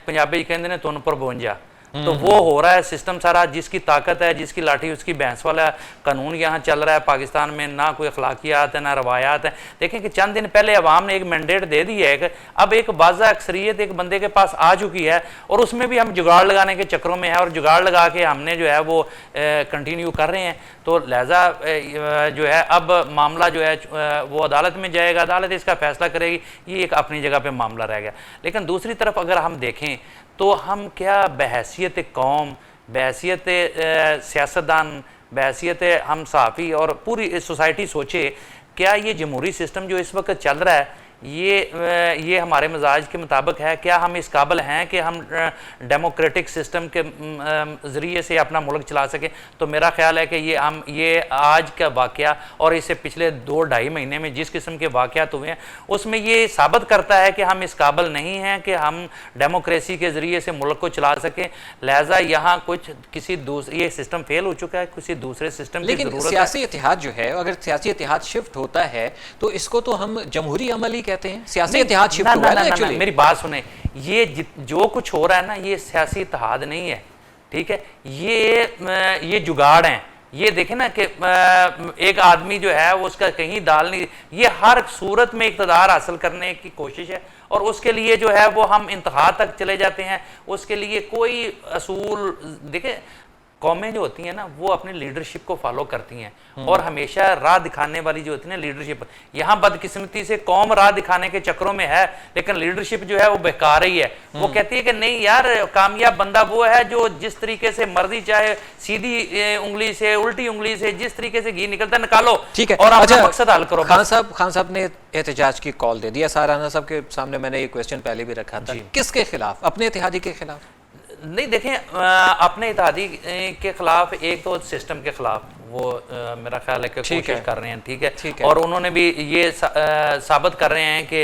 पंजाबी कहते हैं तुन पर बोंजा, तो वो हो रहा है सिस्टम सारा। जिसकी ताकत है, जिसकी लाठी उसकी भैंस वाला कानून यहाँ चल रहा है पाकिस्तान में, ना कोई अखलाकियात है ना रवायात है। देखें कि चंद दिन पहले अवाम ने एक मैंडेट दे दी है कि अब एक वाज़ा अक्सरियत एक बंदे के पास आ चुकी है, और उसमें भी हम जुगाड़ लगाने के चक्रों में है, और जुगाड़ लगा के हमने जो है वो कंटिन्यू कर रहे हैं। तो लिहाजा जो है अब मामला जो है वो अदालत में जाएगा, अदालत इसका फैसला करेगी। ये एक अपनी जगह पर मामला रह गया। लेकिन दूसरी तरफ अगर हम देखें तो हम क्या बहैसियत कौम, बहैसियत सियासतदान, बहैसियत हम सहाफ़ी और पूरी सोसाइटी सोचे, क्या ये जमहूरी सिस्टम जो इस वक्त चल रहा है ये हमारे मिजाज के मुताबिक है? क्या हम इस काबिल हैं कि हम डेमोक्रेटिक सिस्टम के ज़रिए से अपना मुल्क चला सकें? तो मेरा ख्याल है कि ये आज का वाक़या और इससे पिछले 2-2.5 महीने में जिस किस्म के वाक़यात हुए हैं, उसमें ये साबित करता है कि हम इस काबिल नहीं हैं कि हम डेमोक्रेसी के ज़रिए से मुल्क को चला सकें। लिहाजा यहाँ किसी दूसरे, ये सिस्टम फेल हो चुका है, किसी दूसरे सिस्टम की ज़रूरत है। सियासी इतिहाद जो है, अगर सियासी इतिहाद शिफ्ट होता है तो इसको तो हम जमहूरी अमल कहते हैं। सियासी इतिहाद शिफ्ट हुआ है एक्चुअली। मेरी बात सुने, ये जो कुछ हो रहा है ना, ये सियासी इतिहाद नहीं है, ठीक है? ये जुगाड़ हैं। ये देखें ना कि एक आदमी जो है उसका कहीं दाल नहीं, ये हर सूरत में इक़्तिदार हासिल करने की कोशिश है, और उसके लिए जो है वो हम इंतहा तक चले जाते हैं। उसके लिए कोई असूल, देखें कौमें जो होती हैं ना, वो अपनी लीडरशिप को फॉलो करती हैं, और हमेशा राह दिखाने वाली जो होती है ना लीडरशिप, यहाँ बदकिस्मती से कौम राह दिखाने के चक्रों में है, लेकिन लीडरशिप जो है वो बेकार ही है। वो कहती है कि नहीं यार, कामयाब बंदा वो है जो जिस तरीके से मर्जी, चाहे सीधी उंगली से, उल्टी उंगली से, जिस तरीके से घी निकलता है निकालो, ठीक है, और अपना मकसद हल करो। खान साहब ने एहतजाज की कॉल दे दिया। साराना साहब के सामने मैंने ये क्वेश्चन पहले भी रखा था, किसके खिलाफ? अपने इत्तेहादी के खिलाफ? नहीं, देखें अपने इत्तेहादी के खिलाफ, एक तो सिस्टम के खिलाफ वो मेरा ख्याल है कि कोशिश कर रहे हैं, ठीक है? और उन्होंने भी ये साबित कर रहे हैं कि,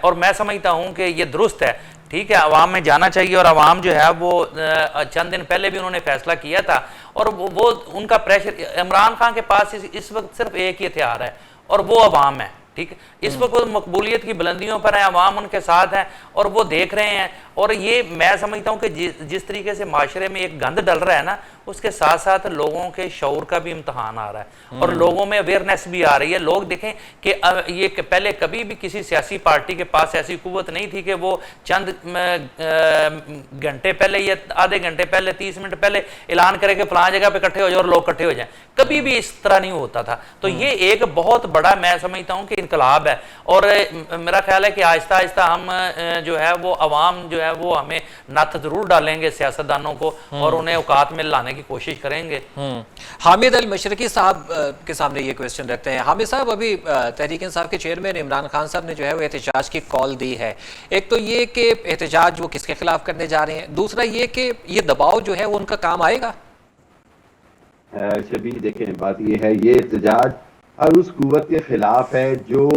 और मैं समझता हूँ कि ये दुरुस्त है, ठीक है? अवाम में जाना चाहिए, और अवाम जो है वो चंद दिन पहले भी उन्होंने फैसला किया था, और वो उनका प्रेशर, इमरान खान के पास इस वक्त सिर्फ एक ही हथियार है, और वो अवाम है, ठीक है? इस वक्त वो मकबूलियत की बुलंदियों पर है, अवाम उनके साथ है, और वो देख रहे हैं। और ये मैं समझता हूँ कि जिस तरीके से माशरे में एक गंद डल रहा है ना, उसके साथ साथ लोगों के शऊर का भी इम्तहान आ रहा है, और लोगों में अवेयरनेस भी आ रही है। लोग देखें कि ये पहले कभी भी किसी सियासी पार्टी के पास ऐसी कुव्वत नहीं थी कि वो चंद घंटे पहले या आधे घंटे पहले, 30 मिनट पहले ऐलान करे कि फलां जगह पे इकट्ठे हो जाए और लोग इकट्ठे हो जाएं। कभी भी इस तरह नहीं होता था। तो ये एक बहुत बड़ा, मैं समझता हूँ कि इनकलाब है, और मेरा ख्याल है कि आहिस्ता आहिस्ता हम जो है वो अवाम जो है वो हमें नथ जरूर डालेंगे सियासतदानों को, और उन्हें औकात में लाने की कोशिश करेंगे। हामिद अल मशरकी साहब के सामने ये क्वेश्चन रखते हैं। हामिद साहब, अभी तहरीक इंसाफ के चेयरमैन इमरान खान साहब ने जो है वो एहतजाज की कॉल दी है। एक तो ये कि एहतजाज वो किसके खिलाफ करने जा रहे हैं, दूसरा ये कि ये दबाव जो है वो उनका काम आएगा। शबीर, देखें बात ये है, ये एहतजाज हर उस कुव्वत के खिलाफ है जो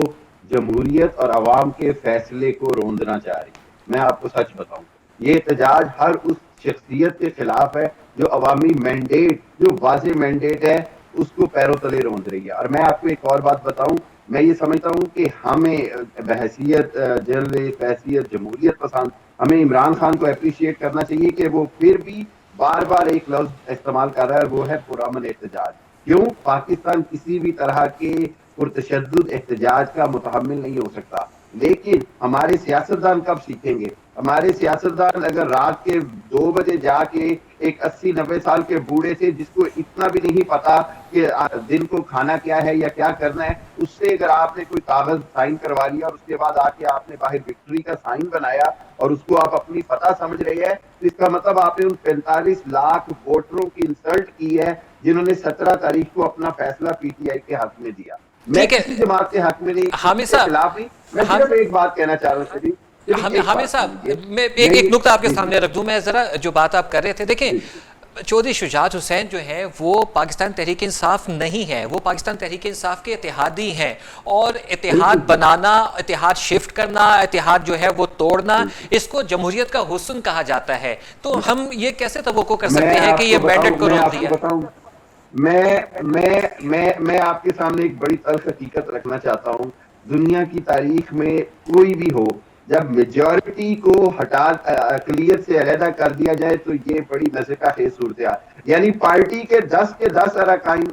जमहूरियत और अवाम के फैसले को रोंदना चाह रही है। मैं आपको सच बताऊं, ये एहतजाज हर उस शख्सियत के खिलाफ है जो अवामी मैंडेट, जो वाज़ेह मैंडेट है, उसको पैरों तले रोंद रही है। और मैं आपको एक और बात बताऊं, मैं ये समझता हूं कि हमें बहैसियत जर्नलिस्ट, बहैसियत जमहूरियत पसंद, हमें इमरान खान को अप्रिशिएट करना चाहिए कि वो फिर भी बार बार एक लफ्ज इस्तेमाल कर रहा है, वो है पुरअमन एहतजाज। क्यों? पाकिस्तान किसी भी तरह के पुरतशद्दुद एहतजाज का मुतहम्मिल नहीं हो सकता। लेकिन हमारे सियासतदान कब सीखेंगे? हमारे सियासतदान अगर रात के 2 बजे जाके एक 80-90 साल के बूढ़े से, जिसको इतना भी नहीं पता कि दिन को खाना क्या है या क्या करना है, उससे अगर आपने कोई कागज साइन करवा लिया और उसके बाद आके आपने बाहर विक्ट्री का साइन बनाया और उसको आप अपनी फतह समझ रहे हैं, तो इसका मतलब आपने उन 45 लाख वोटरों की इंसल्ट की है जिन्होंने 17 तारीख को अपना फैसला पीटीआई के हक में दिया। मैं किसी जमात के हक में नहीं, खिलाफ नहीं। मैं सिर्फ एक बात कहना चाह रहा हूँ हामिद साहब, मैं एक नुक्ता आपके सामने रख दूं। मैं जरा जो बात आप कर रहे थे, देखें चौधरी शुजात हुसैन जो है वो पाकिस्तान तहरीक इंसाफ नहीं है, वो पाकिस्तान तहरीक इंसाफ के इत्तेहादी हैं, और इत्तेहाद बनाना, इत्तेहाद शिफ्ट करना, इत्तेहाद जो है वो तोड़ना, इसको जमहूरियत का हुस्न कहा जाता है। तो हम ये कैसे तवक्को कर सकते हैं कि ये मैंडेट को रोक दिया? मैं आपके सामने एक बड़ी तल्ख हकीकत रखना चाहता हूँ। दुनिया की तारीख में कोई भी हो, जब मेजॉरिटी को हटा अकलियत से अलहदा कर दिया जाए तो ये बड़ी नज़र खेज सूरत, यानी पार्टी के 10 अरकान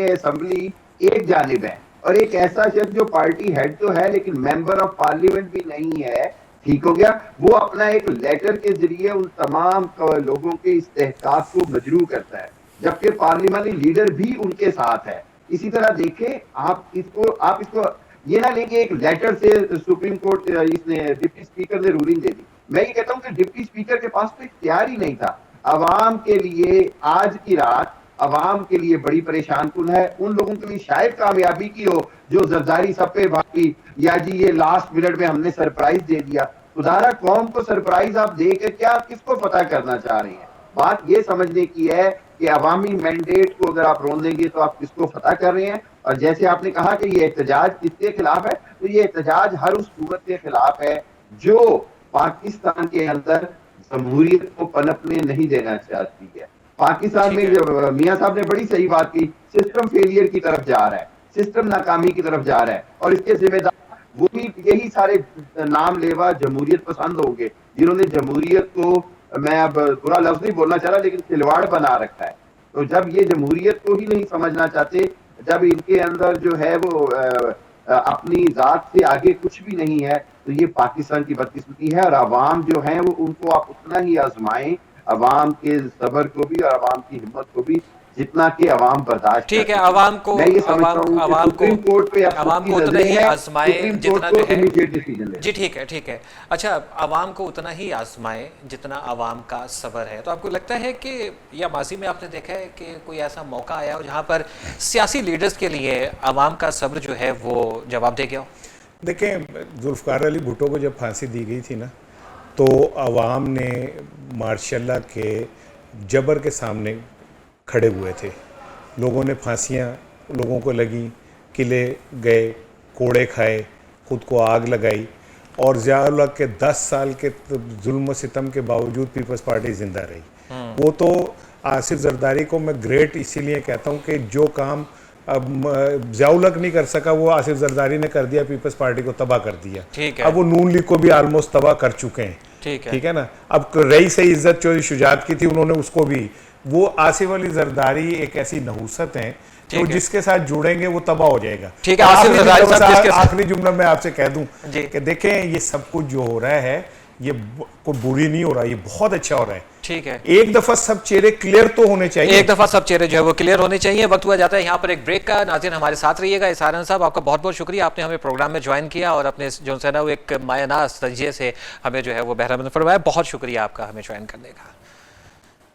असम्बली एक जानिब है और एक ऐसा शख्स जो पार्टी हेड तो है लेकिन मेंबर ऑफ पार्लियामेंट भी नहीं है, ठीक हो गया, वो अपना एक लेटर के जरिए उन तमाम लोगों के इस्तेहकाक को मजरू करता है, जबकि पार्लियामेंट्री लीडर भी उनके साथ है। इसी तरह देखें, आप इसको ये ना लेंगे एक लेटर से सुप्रीम कोर्ट इसने डिप्टी स्पीकर ने रूलिंग दे दी। मैं ये कहता हूं कि डिप्टी स्पीकर के पास तो इख्तियार ही नहीं था। अवाम के लिए आज की रात अवाम के लिए बड़ी परेशान कुन है, उन लोगों के लिए शायद कामयाबी की हो जो जरदारी सब पे भागी, या जी ये लास्ट मिनट में हमने सरप्राइज दे दिया। खुदारा कौम को सरप्राइज आप दे के क्या किसको पता करना चाह रहे हैं? बात ये समझने की है कि अवामी मैंडेट को अगर आप रोन देंगे तो आप किसको फतह कर रहे हैं। और जैसे आपने कहा कि ये एहतजाज किसके खिलाफ है, तो ये एहतजाज हर उस कुव्वत के खिलाफ है जो पाकिस्तान के अंदर जमहूरियत को पनपने नहीं देना चाहती है। पाकिस्तान में मियां साहब ने बड़ी सही बात की, सिस्टम फेलियर की तरफ जा रहा है, सिस्टम नाकामी की तरफ जा रहा है, और इसके जिम्मेदार वो भी यही सारे नाम लेवा जमहूरियत पसंद होंगे जिन्होंने जमहूरियत को, मैं अब पूरा लफ्ज नहीं बोलना चाह रहा, लेकिन खिलवाड़ बना रखा है। तो जब ये जमहूरियत को ही नहीं समझना चाहते, जब इनके अंदर जो है वो अपनी जात से आगे कुछ भी नहीं है, तो ये पाकिस्तान की बदकिस्मती है। और अवाम जो है वो उनको आप उतना ही आजमाएं, अवाम के सब्र को भी और अवाम की हिम्मत को भी, जितना कि अवाम बर्दाश्त। ठीक है, अवाम को सुप्रीम कोर्ट पे अवाम को उतना ही आजमाए जितना जो है। डिसीजन जी ठीक है, ठीक है। अच्छा, अवाम को उतना ही आजमाए जितना अवाम का सब्र है। तो आपको लगता है कि या माजी में आपने देखा है कि कोई ऐसा मौका आया हो जहाँ पर सियासी लीडर्स के लिए अवाम का सब्र जो है वो जवाब दे गया हो? देखें, जुल्फ़िकार अली भुट्टो को जब फांसी दी गई थी ना, तो अवाम ने मार्शल्ला के जबर के सामने खड़े हुए थे। लोगों ने फांसियाँ लोगों को लगी, किले गए, कोड़े खाए, खुद को आग लगाई, और ज़िया-उल-हक के 10 साल के जुल्म सितम के बावजूद पीपल्स पार्टी जिंदा रही। वो तो आसिफ जरदारी को मैं ग्रेट इसीलिए कहता हूँ कि जो काम अब ज़िया-उल-हक नहीं कर सका वो आसिफ जरदारी ने कर दिया, पीपल्स पार्टी को तबाह कर दिया। ठीक है। अब वो नून लीग को भी ऑलमोस्ट तबाह कर चुके हैं। ठीक है ना। अब रही सही इज्जत चौधरी शुजात की थी, उन्होंने उसको भी, वो आसिफ अली जरदारी एक ऐसी नहूसत है तो जिसके साथ जुड़ेंगे वो तबाह हो जाएगा। ठीक है, आसिफ जरदारी साहब आखिरी जुमला मैं आपसे कह दूं कि देखें ये सब कुछ जो हो रहा है ये कोई बुरी नहीं हो रहा, ये बहुत अच्छा हो रहा है। ठीक है, एक दफा सब चेहरे क्लियर तो होने चाहिए, एक दफा सब चेहरे जो है वो क्लियर होने चाहिए। वक्त हुआ जाता है यहाँ पर एक ब्रेक का। नाज़रीन हमारे साथ रहिएगा। इसारन साहब, आपका बहुत बहुत शुक्रिया, आपने हमें प्रोग्राम में ज्वाइन किया और अपने जो है ना वो एक मायनाज तजिए से हमें जो है वो बहरामंद फरमाया। बहुत शुक्रिया आपका हमें ज्वाइन करने का।